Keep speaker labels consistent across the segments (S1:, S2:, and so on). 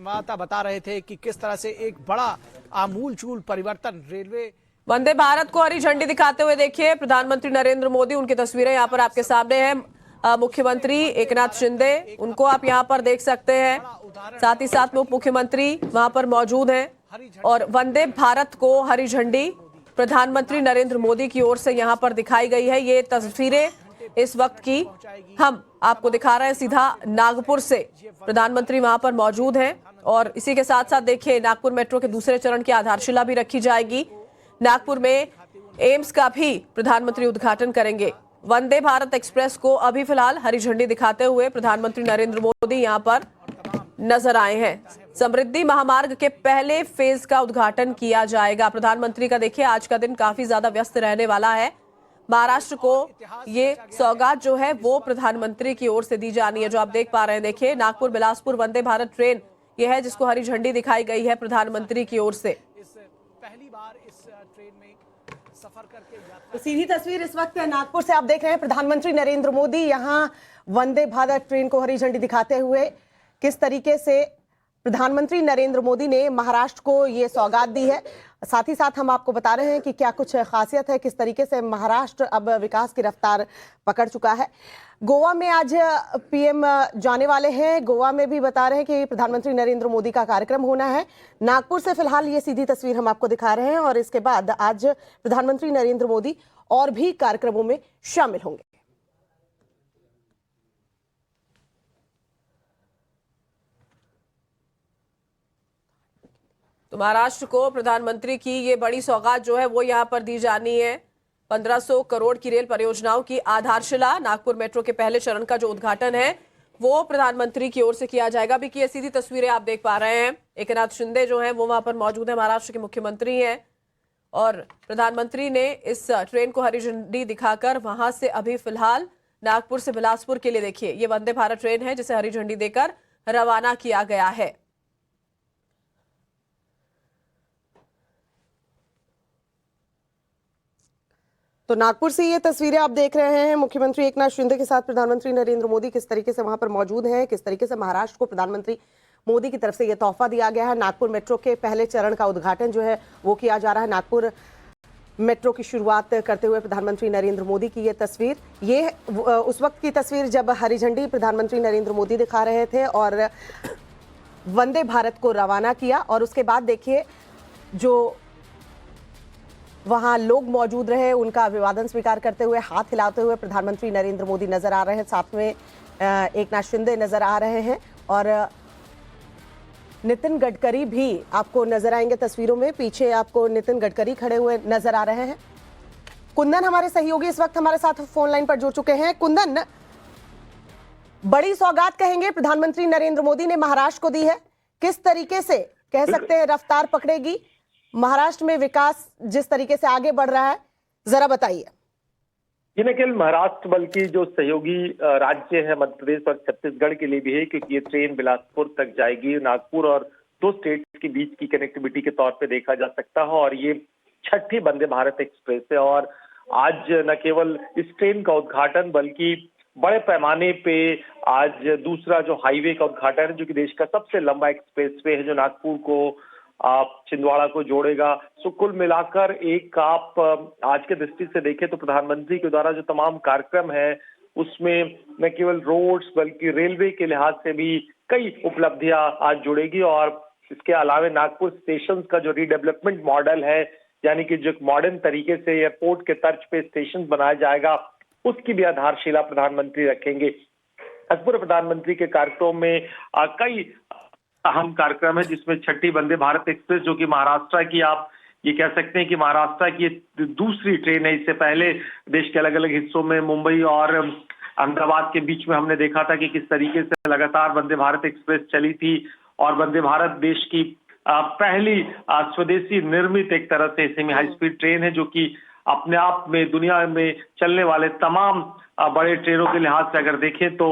S1: संवाददाता बता रहे थे कि किस तरह से एक बड़ा आमूलचूल परिवर्तन रेलवे
S2: वंदे भारत को हरी झंडी दिखाते हुए देखिए प्रधानमंत्री नरेंद्र मोदी, उनकी तस्वीरें यहाँ पर आपके सामने हैं। मुख्यमंत्री एकनाथ शिंदे, उनको आप यहाँ पर देख सकते हैं, साथ ही साथ में उप मुख्यमंत्री वहां पर मौजूद हैं और वंदे भारत को हरी झंडी प्रधानमंत्री नरेंद्र मोदी की ओर से यहाँ पर दिखाई गई है। ये तस्वीरें इस वक्त की हम आपको दिखा रहे हैं सीधा नागपुर से। प्रधानमंत्री वहां पर मौजूद हैं और इसी के साथ साथ देखिए नागपुर मेट्रो के दूसरे चरण की आधारशिला भी रखी जाएगी। नागपुर में एम्स का भी प्रधानमंत्री उद्घाटन करेंगे। वंदे भारत एक्सप्रेस को अभी फिलहाल हरी झंडी दिखाते हुए प्रधानमंत्री नरेंद्र मोदी यहां पर नजर आए हैं। समृद्धि महामार्ग के पहले फेज का उद्घाटन किया जाएगा। प्रधानमंत्री का देखिए आज का दिन काफी ज्यादा व्यस्त रहने वाला है। महाराष्ट्र को ये सौगात जो है वो प्रधानमंत्री की ओर से दी जानी है। जो आप देख पा रहे हैं, देखिए नागपुर बिलासपुर वंदे भारत ट्रेन ये है जिसको हरी झंडी दिखाई गई है प्रधानमंत्री की ओर से।
S1: पहली बार इस ट्रेन में सफर करके
S3: तो सीधी तस्वीर इस वक्त नागपुर से आप देख रहे हैं। प्रधानमंत्री नरेंद्र मोदी यहां वंदे भारत ट्रेन को हरी झंडी दिखाते हुए किस तरीके से प्रधानमंत्री नरेंद्र मोदी ने महाराष्ट्र को ये सौगात दी है। साथ ही साथ हम आपको बता रहे हैं कि क्या कुछ खासियत है, किस तरीके से महाराष्ट्र अब विकास की रफ्तार पकड़ चुका है। गोवा में आज पीएम जाने वाले हैं। गोवा में भी बता रहे हैं कि प्रधानमंत्री नरेंद्र मोदी का कार्यक्रम होना है। नागपुर से फिलहाल ये सीधी तस्वीर हम आपको दिखा रहे हैं और इसके बाद आज प्रधानमंत्री नरेंद्र मोदी और भी कार्यक्रमों में शामिल होंगे।
S2: तो महाराष्ट्र को प्रधानमंत्री की ये बड़ी सौगात जो है वो यहाँ पर दी जानी है। 1500 करोड़ की रेल परियोजनाओं की आधारशिला, नागपुर मेट्रो के पहले चरण का जो उद्घाटन है वो प्रधानमंत्री की ओर से किया जाएगा। अभी की ये सीधी तस्वीरें आप देख पा रहे हैं। एकनाथ शिंदे जो है वो वहां पर मौजूद है, महाराष्ट्र के मुख्यमंत्री हैं और प्रधानमंत्री ने इस ट्रेन को हरी झंडी दिखाकर वहां से अभी फिलहाल नागपुर से बिलासपुर के लिए देखिए ये वंदे भारत ट्रेन है जिसे हरी झंडी देकर रवाना किया गया है।
S3: तो नागपुर से ये तस्वीरें आप देख रहे हैं। मुख्यमंत्री एकनाथ शिंदे के साथ प्रधानमंत्री नरेंद्र मोदी किस तरीके से वहां पर मौजूद हैं, किस तरीके से महाराष्ट्र को प्रधानमंत्री मोदी की तरफ से ये तोहफा दिया गया है। नागपुर मेट्रो के पहले चरण का उद्घाटन जो है वो किया जा रहा है। नागपुर मेट्रो की शुरुआत करते हुए प्रधानमंत्री नरेंद्र मोदी की ये तस्वीर, ये उस वक्त की तस्वीर जब हरी झंडी प्रधानमंत्री नरेंद्र मोदी दिखा रहे थे और वंदे भारत को रवाना किया। और उसके बाद देखिए जो वहां लोग मौजूद रहे उनका अभिवादन स्वीकार करते हुए हाथ हिलाते हुए प्रधानमंत्री नरेंद्र मोदी नजर आ रहे हैं। साथ में एकनाथ शिंदे नजर आ रहे हैं और नितिन गडकरी भी आपको नजर आएंगे तस्वीरों में। पीछे आपको नितिन गडकरी खड़े हुए नजर आ रहे हैं। कुंदन हमारे सहयोगी इस वक्त हमारे साथ फोन लाइन पर जुड़ चुके हैं। कुंदन, बड़ी सौगात कहेंगे प्रधानमंत्री नरेंद्र मोदी ने महाराष्ट्र को दी है, किस तरीके से कह सकते हैं रफ्तार पकड़ेगी महाराष्ट्र में विकास जिस तरीके से आगे बढ़ रहा है, जरा बताइए।
S4: ये न केवल महाराष्ट्र बल्कि जो सहयोगी राज्य है मध्य प्रदेश और छत्तीसगढ़ के लिए भी है, क्योंकि ये ट्रेन बिलासपुर तक जाएगी। नागपुर और दो स्टेट्स के बीच की कनेक्टिविटी के तौर पे देखा जा सकता है और ये छठी वंदे भारत एक्सप्रेस है। और आज न केवल इस ट्रेन का उद्घाटन बल्कि बड़े पैमाने पे आज दूसरा जो हाईवे का उद्घाटन है, जो कि देश का सबसे लंबा एक्सप्रेस वे है, जो नागपुर को छिंदवाड़ा को जोड़ेगा। सो कुल मिलाकर एक आप आज के दृष्टि से देखें तो प्रधानमंत्री के द्वारा जो तमाम कार्यक्रम है उसमें न केवल रोड्स बल्कि रेलवे के लिहाज से भी कई उपलब्धियां आज जुड़ेगी। और इसके अलावा नागपुर स्टेशन का जो रीडेवलपमेंट मॉडल है, यानी कि जो मॉडर्न तरीके से एयरपोर्ट के तर्ज पे स्टेशन बनाया जाएगा, उसकी भी आधारशिला प्रधानमंत्री रखेंगे। पूर्व प्रधानमंत्री के कार्यक्रम में कई अहम कार्यक्रम है, जिसमें छठी वंदे भारत एक्सप्रेस जो कि महाराष्ट्र की आप ये कह सकते हैं कि महाराष्ट्र की दूसरी ट्रेन है। इससे पहले देश के अलग अलग हिस्सों में मुंबई और अहमदाबाद के बीच में हमने देखा था कि किस तरीके से लगातार वंदे भारत एक्सप्रेस चली थी और वंदे भारत देश की पहली स्वदेशी निर्मित एक तरह से सेमी हाई स्पीड ट्रेन है, जो कि अपने आप में दुनिया में चलने वाले तमाम बड़े ट्रेनों के लिहाज से अगर देखें तो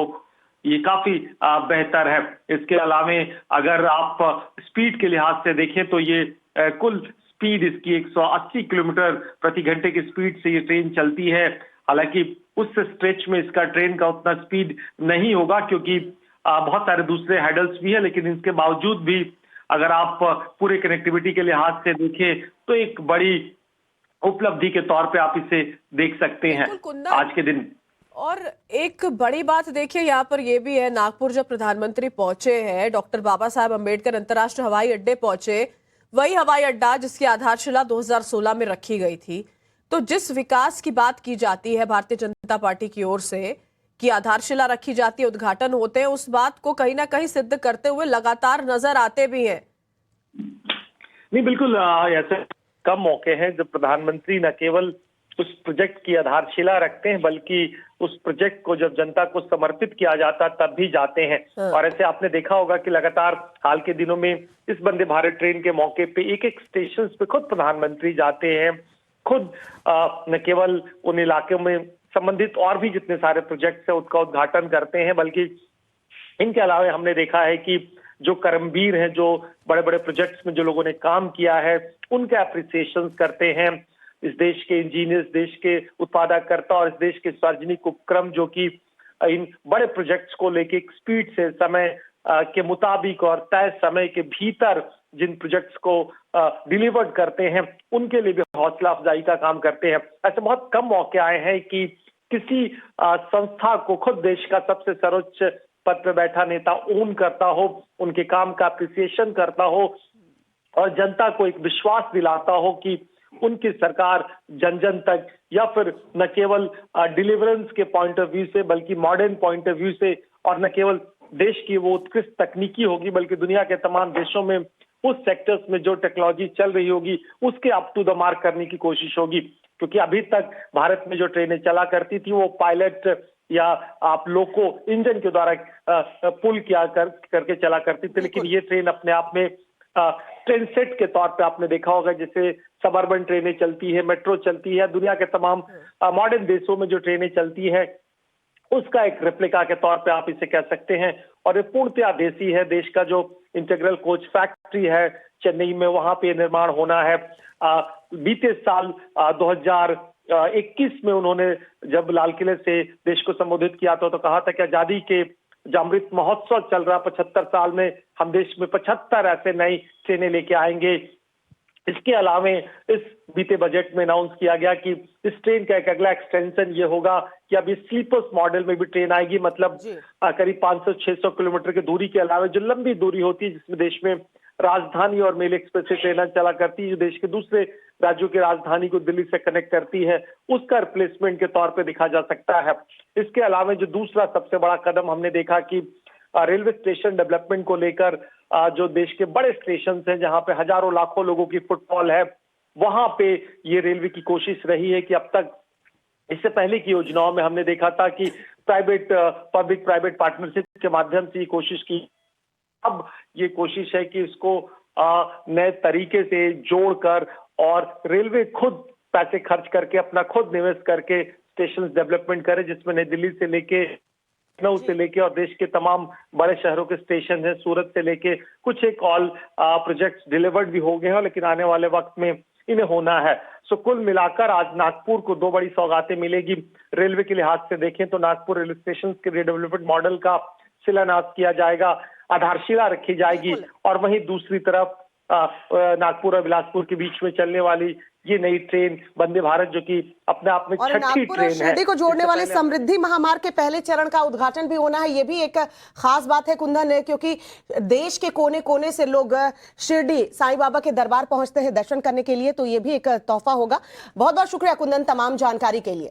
S4: ये काफी बेहतर है। इसके अलावा अगर आप स्पीड के लिहाज से देखें तो ये कुल स्पीड इसकी 180 किलोमीटर प्रति घंटे की स्पीड से ये ट्रेन चलती है। हालांकि उस स्ट्रेच में इसका ट्रेन का उतना स्पीड नहीं होगा, क्योंकि बहुत सारे दूसरे हैडल्स भी है, लेकिन इसके बावजूद भी अगर आप पूरे कनेक्टिविटी के लिहाज से देखें तो एक बड़ी उपलब्धि के तौर पे आप इसे देख सकते हैं आज के दिन।
S2: और एक बड़ी बात देखिए यहाँ पर ये भी है, नागपुर जब प्रधानमंत्री पहुंचे हैं, डॉक्टर बाबा साहब अंबेडकर अंतर्राष्ट्रीय हवाई अड्डे पहुंचे, वही हवाई अड्डा जिसकी आधारशिला 2016 में रखी गई थी। तो जिस विकास की बात की जाती है भारतीय जनता पार्टी की ओर से कि आधारशिला रखी जाती है, उद्घाटन होते हैं, उस बात को कहीं ना कहीं सिद्ध करते हुए लगातार नजर आते भी हैं।
S4: नहीं, बिल्कुल ऐसे कम मौके हैं जब प्रधानमंत्री न केवल उस प्रोजेक्ट की आधारशिला रखते हैं, बल्कि उस प्रोजेक्ट को जब जनता को समर्पित किया जाता तब भी जाते हैं। और ऐसे आपने देखा होगा कि लगातार हाल के दिनों में इस वंदे भारत ट्रेन के मौके पे एक एक स्टेशन पे खुद प्रधानमंत्री जाते हैं, खुद न केवल उन इलाकों में संबंधित और भी जितने सारे प्रोजेक्ट्स है उसका उद्घाटन करते हैं, बल्कि इनके अलावा हमने देखा है कि जो कर्मवीर हैं, जो बड़े बड़े प्रोजेक्ट्स में जो लोगों ने काम किया है, उनके अप्रिसिएशन करते हैं। इस देश के इंजीनियर्स, देश के उत्पादककर्ता और इस देश के सार्वजनिक उपक्रम जो कि इन बड़े प्रोजेक्ट्स को लेके एक स्पीड से समय के मुताबिक और तय समय के भीतर जिन प्रोजेक्ट्स को डिलीवर्ड करते हैं, उनके लिए भी हौसला अफजाई का काम करते हैं। ऐसे बहुत कम मौके आए हैं कि किसी संस्था को खुद देश का सबसे सर्वोच्च पद पे बैठा नेता ओन करता हो, उनके काम का अप्रिसिएशन करता हो और जनता को एक विश्वास दिलाता हो कि उनकी सरकार जन जन तक या फिर न केवल डिलीवरेंस के पॉइंट ऑफ व्यू से बल्कि मॉडर्न पॉइंट ऑफ व्यू से, और न केवल देश की वो उत्कृष्ट तकनीकी होगी बल्कि दुनिया के तमाम देशों में उस सेक्टर्स में जो टेक्नोलॉजी चल रही होगी उसके अप टू द मार्क करने की कोशिश होगी। क्योंकि अभी तक भारत में जो ट्रेनें चला करती थी वो पायलट या आप लोको इंजन के द्वारा पुल किया करके चला करती थी, लेकिन ये ट्रेन अपने आप में ट्रेन सेट के तौर पे आपने देखा होगा जैसे सबअर्बन ट्रेनें चलती है, मेट्रो चलती है, दुनिया के तमाम मॉडर्न देशों में जो ट्रेनें चलती है उसका एक रेप्लिका के तौर पे आप इसे कह सकते हैं। और ये पूर्णतया देसी है। देश का जो इंटीग्रल कोच फैक्ट्री है चेन्नई में, वहां पे निर्माण होना है। बीते साल 2021 में उन्होंने जब लाल किले से देश को संबोधित किया था तो कहा था कि आजादी के जो अमृत महोत्सव चल रहा 75 साल में हम देश में 75 ऐसे नई ट्रेनें लेके आएंगे। इसके अलावा इस बीते बजट में अनाउंस किया गया कि इस ट्रेन का एक अगला एक्सटेंशन ये होगा कि अब इस स्लीपर्स मॉडल में भी ट्रेन आएगी, मतलब करीब 500-600 किलोमीटर की दूरी के अलावा जो लंबी दूरी होती है जिसमें देश में राजधानी और मेल एक्सप्रेस से ट्रेनें चला करती है, जो देश के दूसरे राज्यों की राजधानी को दिल्ली से कनेक्ट करती है, उसका रिप्लेसमेंट के तौर पे देखा जा सकता है। इसके अलावा जो दूसरा सबसे बड़ा कदम हमने देखा कि रेलवे स्टेशन डेवलपमेंट को लेकर जो देश के बड़े स्टेशन हैं जहां पे हजारों लाखों लोगों की फुटफॉल है, वहां पे ये रेलवे की कोशिश रही है कि अब तक इससे पहले की योजनाओं में हमने देखा था कि पब्लिक प्राइवेट पार्टनरशिप के माध्यम से ये कोशिश की। अब ये कोशिश है कि इसको नए तरीके से जोड़कर और रेलवे खुद पैसे खर्च करके अपना खुद निवेश करके स्टेशन डेवलपमेंट करे, जिसमें नई दिल्ली से लेके लखनऊ से लेके और देश के तमाम बड़े शहरों के स्टेशन है, सूरत से लेके कुछ एक ऑल प्रोजेक्ट्स डिलीवर्ड भी हो गए हैं, लेकिन आने वाले वक्त में इन्हें होना है। सो कुल मिलाकर आज नागपुर को दो बड़ी सौगातें मिलेगी। रेलवे के लिहाज से देखें तो नागपुर रेलवे स्टेशन के रिडेवलपमेंट मॉडल का शिलान्यास किया जाएगा, आधारशिला रखी जाएगी, और वहीं दूसरी तरफ नागपुर और बिलासपुर के बीच में चलने वाली ये नई ट्रेन वंदे भारत जो कि अपने आप में छठी ट्रेन है,
S3: शिरडी को जोड़ने वाले समृद्धि महामार्ग के पहले चरण का उद्घाटन भी होना है। ये भी एक खास बात है कुंदन, क्योंकि देश के कोने कोने से लोग शिरडी साईं बाबा के दरबार पहुंचते हैं दर्शन करने के लिए, तो ये भी एक तोहफा होगा। बहुत बहुत शुक्रिया कुंदन तमाम जानकारी के लिए।